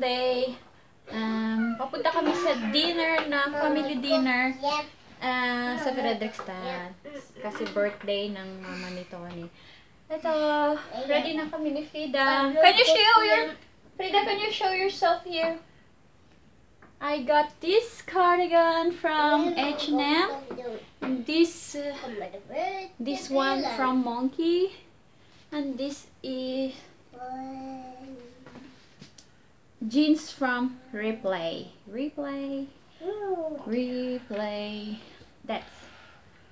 today. Papunta kami sa dinner na family dinner sa Frederickstad. Kasi birthday ng mama ni Tony. Ito, ready na kami ni Frida. Frida, can you show yourself here? I got this cardigan from H&M. This one from Monkey. And this is jeans from Replay.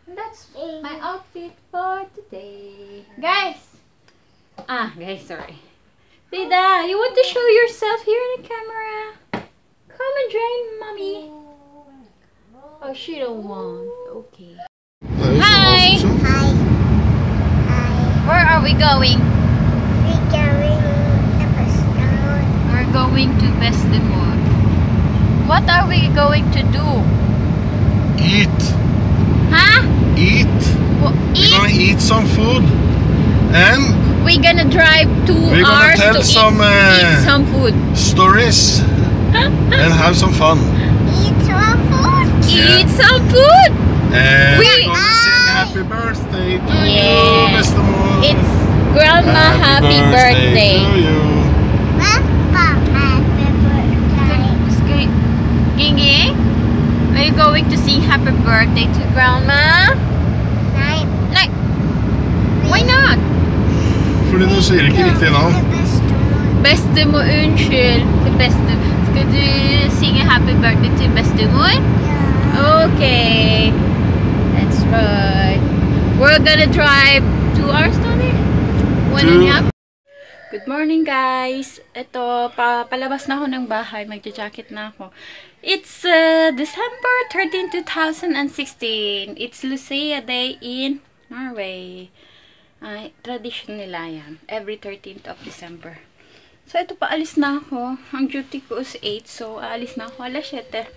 That's my outfit for today. Guys, sorry. Frida, you want to show yourself here in the camera? Come and join mommy. Oh, she don't want. Okay. Hi. Hi. Where are we going? We're going to We're going to Bestemor. What are we going to do? Eat. Huh? Eat. We're gonna eat some food. And We're gonna drive 2 we're gonna hours tell to some, eat some food. stories and have some fun. Eat some food. Yeah. Eat some food. And We- we're gonna sing happy birthday to you, Yeah. Mr. Moon. It's Grandma happy birthday. to you. Papa, happy birthday. Gingy, are you going to sing happy birthday to Grandma? Night. Like, why not? Fordi du sier ikke riktig navn. Bestemor, unnskyld. Til Skal du synge happy birthday til bestemor? Okay. That's right. We're gonna drive 2 hours, Tony? 1.5. Good morning, guys. Ito, palabas na ako ng bahay. Magja-jacket na ako. It's December 13, 2016. It's Lucia Day in Norway. Tradition nila yan. Every 13th of December. So, ito paalis na ako. Ang duty ko is 8. So, aalis na ako. Alas 7.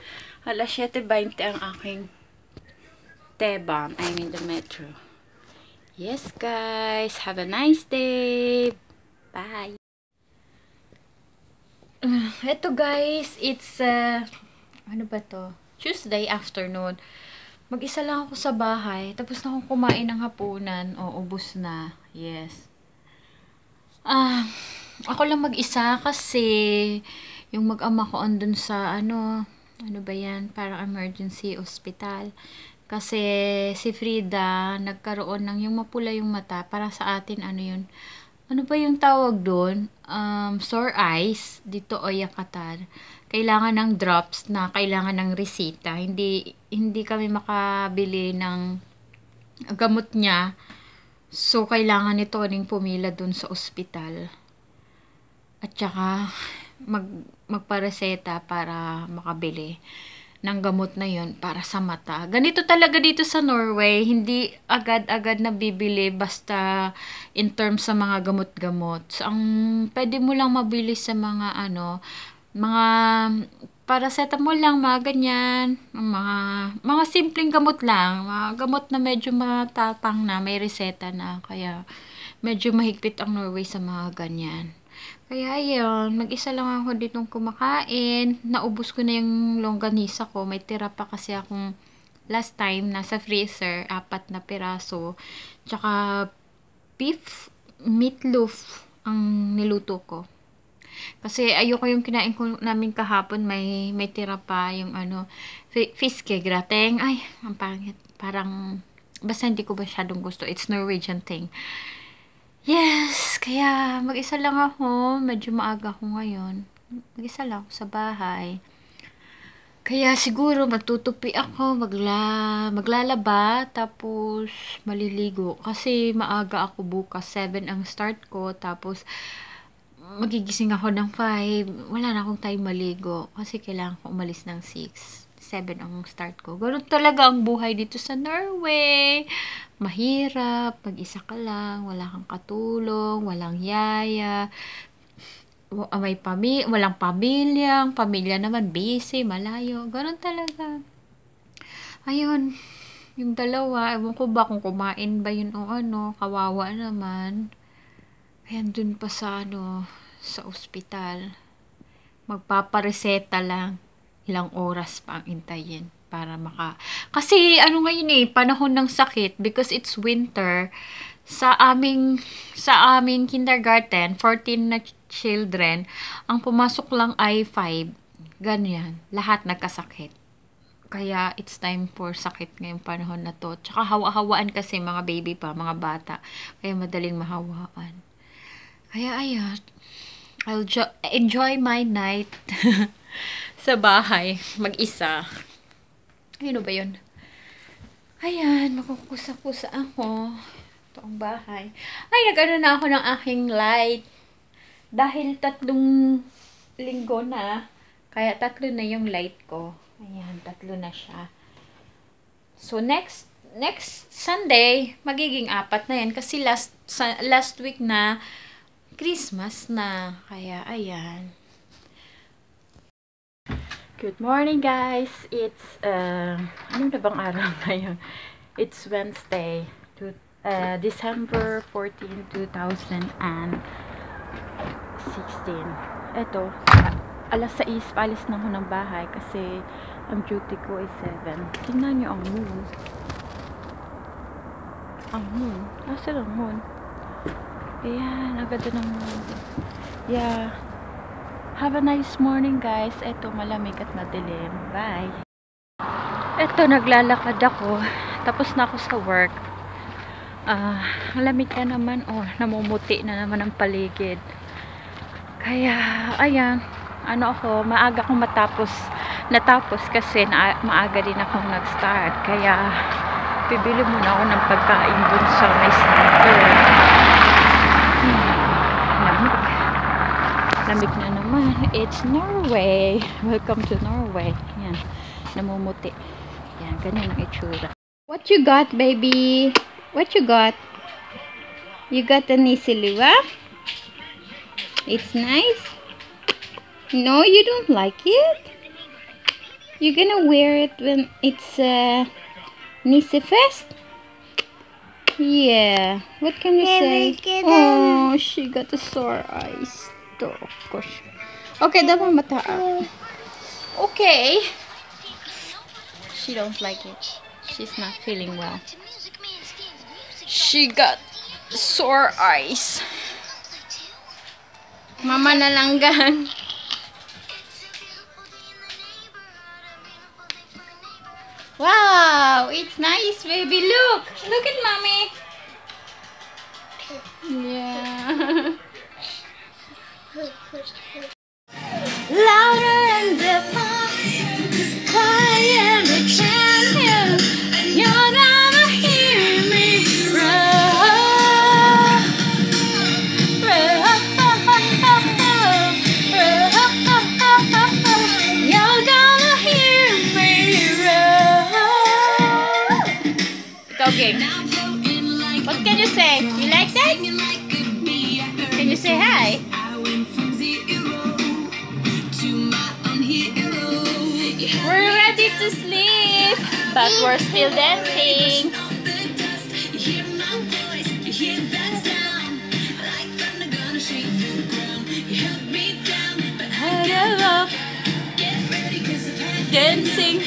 Alas 7:20 ang aking T-Bahn. I mean the metro. Yes, guys. Have a nice day. Bye. Ito, guys. It's, ano ba to? Tuesday afternoon. Mag-isa lang ako sa bahay. Tapos na akong kumain ng hapunan. O, ubos na. Yes. Ako lang mag-isa kasi yung mag-ama ko andun sa ano ba yan? Parang emergency hospital. Kasi si Frida nagkaroon ng yung mapula yung mata. Para sa atin, ano yun? Ano ba yung tawag doon? Sore eyes. Dito o Yakatan. Kailangan ng drops na kailangan ng resita. Hindi kami makabili ng gamot niya. So, kailangan nito ring pumila dun sa ospital. At saka, magpareseta para makabili ng gamot na yun para sa mata. Ganito talaga dito sa Norway. Hindi agad-agad na bibili basta in terms sa mga gamot-gamot. So, ang pwede mo lang mabili sa mga mga paracetamol lang, mga ganyan, mga simpleng gamot lang, mga gamot na medyo matatang na, may reseta na, kaya medyo mahigpit ang Norway sa mga ganyan. Kaya ayun, mag-isa lang ako ditong kumakain, naubos ko na yung longganisa ko, may tira pa kasi akong last time, nasa freezer, 4 na piraso, tsaka beef meatloaf ang niluto ko. Kasi ayoko yung kinain ko namin kahapon, may tira pa yung fiske grateng. Ay, ang pangit. Parang, basta hindi ko masyadong gusto. It's Norwegian thing. Yes, kaya mag-isa lang ako. Medyo maaga ako ngayon. Mag-isa lang ako sa bahay. Kaya siguro magtutupi ako, maglalaba, tapos maliligo. Kasi maaga ako bukas, 7 ang start ko, tapos magigising ako ng 5. Wala na akong time maligo. Kasi kailangan ko umalis ng 6. 7 ang start ko. Ganun talaga ang buhay dito sa Norway. Mahirap. Mag-isa ka lang. Wala kang katulong. Walang yaya. Walang pamilya naman busy, malayo. Ganun talaga. Ayun. Yung dalawa. Ewan ko ba kung kumain ba yun o kawawa naman. Ayan, dun pa sa sa ospital. magpapareseta lang. Ilang oras pa ang intayin para kasi ano ngayon panahon ng sakit because it's winter. Sa aming kindergarten, 14 na children, ang pumasok lang ay 5. Ganyan, lahat nagkasakit. Kaya it's time for sakit ngayong panahon na to. Tsaka hawa-hawaan kasi mga baby pa, mga bata. Kaya madaling mahawaan. Kaya ayan, I'll enjoy my night sa bahay, mag-isa. Ano ba yun? Ayan, makukusa-kusa ako. Ito ang bahay. Ay, nag-ano na ako ng aking light. Dahil 3 linggo na, kaya 3 na yung light ko. Ayan, 3 na siya. So, next Sunday, magiging 4 na yan. Kasi last week na, Christmas na. Kaya, ayan. Good morning, guys. It's, ano na bang araw ngayon? It's Wednesday, December 14, 2016. Eto, alas 6, paalis na ako ng bahay kasi ang duty ko ay 7. Tingnan nyo ang moon. Ang moon? Nasaan ang moon? Ayan, agad ng moon. Yeah. Have a nice morning, guys. Eto, malamig at madilim. Bye. Eto, naglalakad ako. Tapos na ako sa work. Malamig na naman. Oh, namumuti na naman ang paligid. Kaya, ayan. Ano ako, maaga akong natapos kasi maaga din akong nag-start. Kaya, bibili muna ako ng pagkain dun sa may center. Lamig na naman. It's Norway. Welcome to Norway. Yan. Namumuti. Yan. Ganyan ang itsura. What you got, baby? What you got? You got an Isiluwa? It's nice? No, you don't like it? You're gonna wear it when it's Nisefest? Yeah. What can you say? Oh, she got a sore eyes. Of course. Okay, dapat mata. Okay. She don't like it. She's not feeling well. She got sore eyes. Mama na lang gan. Wow, it's nice, baby. Look at mommy. Yeah. Louder and the fire, the champion. You're gonna hear me roar. You're gonna hear me roar. Talking. What can you say? You like that? Can you say hi? We're ready to sleep, but we're still dancing. Dancing.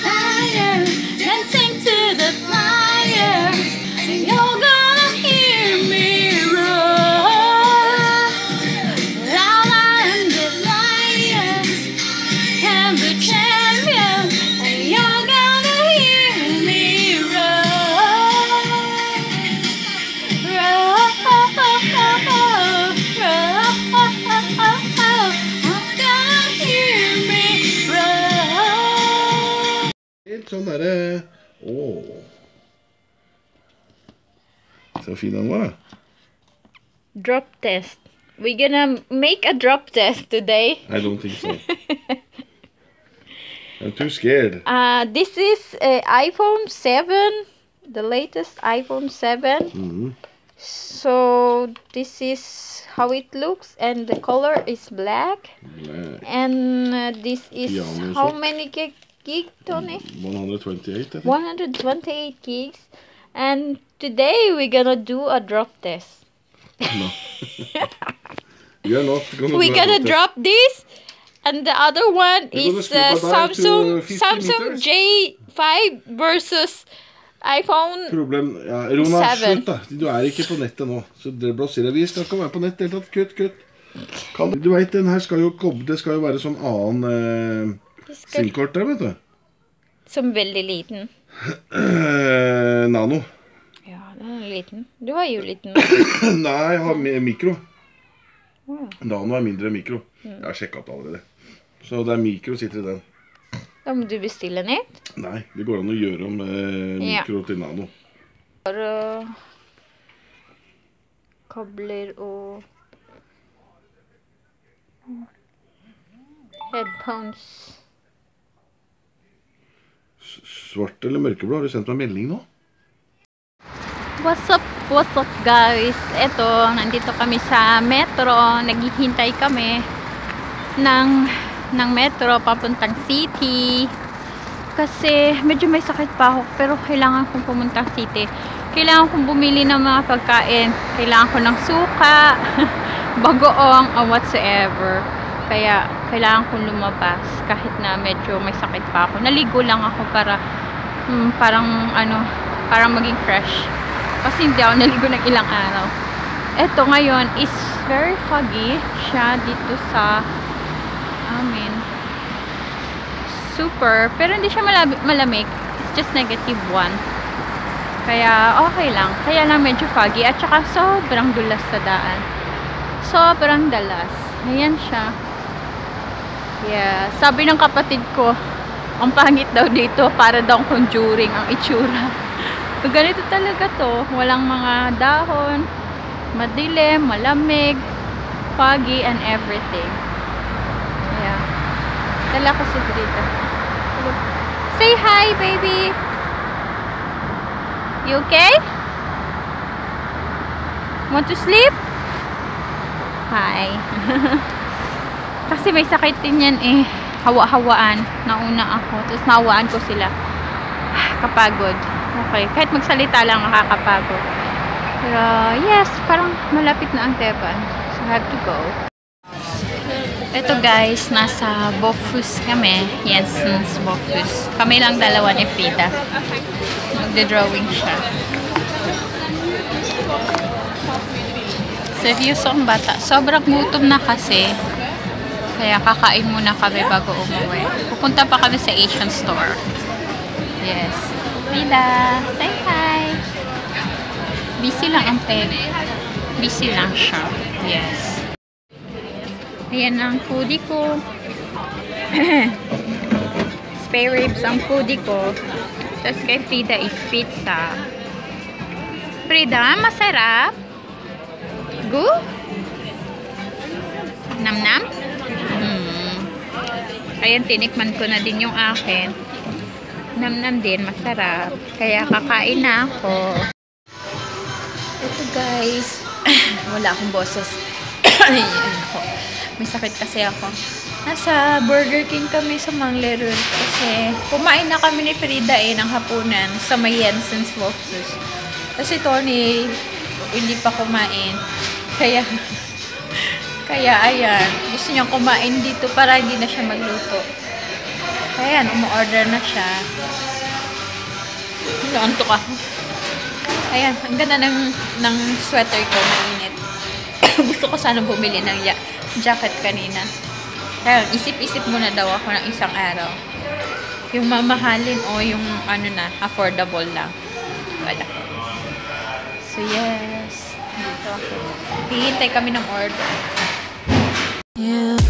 Fire, dancing to the fire. You're gonna hear me roar. Louder and the lions and the champion. You're gonna hear me roar. Roar, roar. You're gonna hear me roar. Sånn der. Åh. Så fin den var. Drop test. We're gonna make a drop test today. I don't think so. I'm too scared. This is iPhone 7, the latest iPhone 7. Mm-hmm. So this is how it looks, and the color is black. And this is Yeah, how so- many gig, Tony? 128, I think. 128 gigs. And today we're gonna do a drop test. No. We are not We're gonna drop this, and the other one is Samsung 50 J5 versus iPhone Problem. Ja, Rona, 7. slutt da. Du er ikke på nettet nå. Så det blåser. Vi skal ikke være på nettet helt tatt. Kutt. Du vet, den her skal jo koble. Det skal jo være sånn annen SIM-kort der, vet du. Som veldig liten. Nano. Ja, den er liten. Du har jo liten. Nei, jeg har mikro. Wow. Nano er mindre mikro. Jeg har sjekket det allerede. Så det er mikro sitter i den. Da må du bestille nytt. Nei, det går an å gjøre om mikro til nano. Kabler og headphones. Svart eller mørkeblå? Har du sendt meg melding nå? What's up guys? Eto, nandito kami sa metro. Naghihintay kami ng metro papuntang city. Kasi medyo may sakit pa ako, pero kailangan kong pumuntang city. Kailangan kong bumili ng mga pagkain. Kailangan ko ng suka, bagoong, or whatsoever. Kaya kailangan kong lumabas kahit na medyo may sakit pa ako. Naligo lang ako para parang maging fresh. Kasi hindi ako naligo ng ilang araw. Eto ngayon is very foggy siya dito sa amin. Super. Pero hindi siya malamig. It's just -1. Kaya okay lang. Kaya lang medyo foggy. At saka sobrang dulas sa daan. Sobrang dalas. Ayan siya. Yeah. Sabi ng kapatid ko, ang pangit daw dito. Para daw conjuring ang itsura. So, ganito talaga to. Walang mga dahon. Madilim, malamig, foggy, and everything. Yeah. Dala ko si Frida. Say hi, baby! You okay? Want to sleep? Hi. Kasi may sakit din yan eh. Hawa-hawaan. Nauna ako. Tapos nawaan ko sila. Kapagod. Okay. Kahit magsalita lang nakakapagod. Pero yes, parang malapit na ang Teban. So I have to go. Ito guys, nasa Bofus kami. Jensen's Bofus. Kami lang dalawa ni Frida. Magde-drawing siya. Seryoso ang bata. Sobrang gutom na kasi. Kaya kakain muna kami bago umuwi. Pupunta pa kami sa Asian store. Yes. Frida, say hi! Busy lang ang peg. Busy lang siya. Yes. Ayan ang foodie ko. Spare ribs ang foodie ko. Tapos kay Frida is pizza. Frida, masarap? Good? Nam-nam? Ayan, tinikman ko na din yung akin. Nam-nam din, masarap. Kaya kakain na ako. Ito guys. Wala akong boses. May sakit kasi ako. Nasa Burger King kami sa Manglerud kasi kumain na kami ni Frida ng hapunan sa may Jensen's Bofus. Kasi Tony hindi pa kumain. Kaya ayan, gusto niyang kumain dito para hindi na siya magluto. Ayan, umu-order na siya. Naantok ako. Ayan, ang ganda ng sweater ko, mainit. Gusto ko sana bumili ng jacket kanina. Kaya isip-isip muna daw ako ng isang araw. Yung mamahalin o yung affordable lang. Wala. So yes, dito ako. Hihintay kami ng order. Yeah.